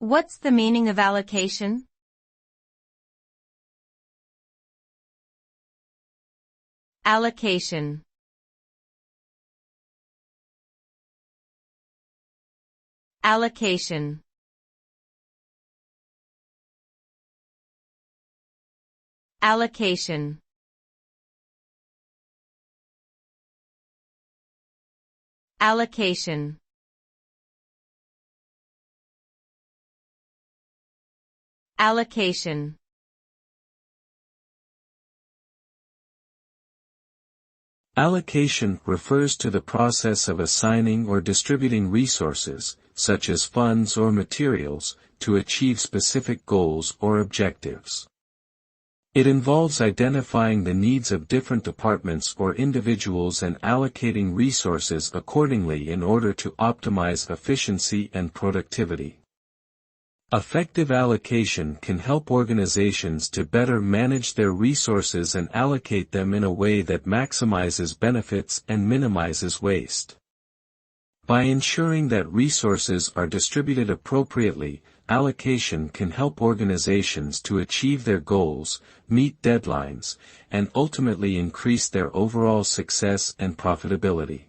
What's the meaning of allocation? Allocation. Allocation. Allocation. Allocation. Allocation. Allocation refers to the process of assigning or distributing resources, such as funds or materials, to achieve specific goals or objectives. It involves identifying the needs of different departments or individuals and allocating resources accordingly in order to optimize efficiency and productivity. Effective allocation can help organizations to better manage their resources and allocate them in a way that maximizes benefits and minimizes waste. By ensuring that resources are distributed appropriately, allocation can help organizations to achieve their goals, meet deadlines, and ultimately increase their overall success and profitability.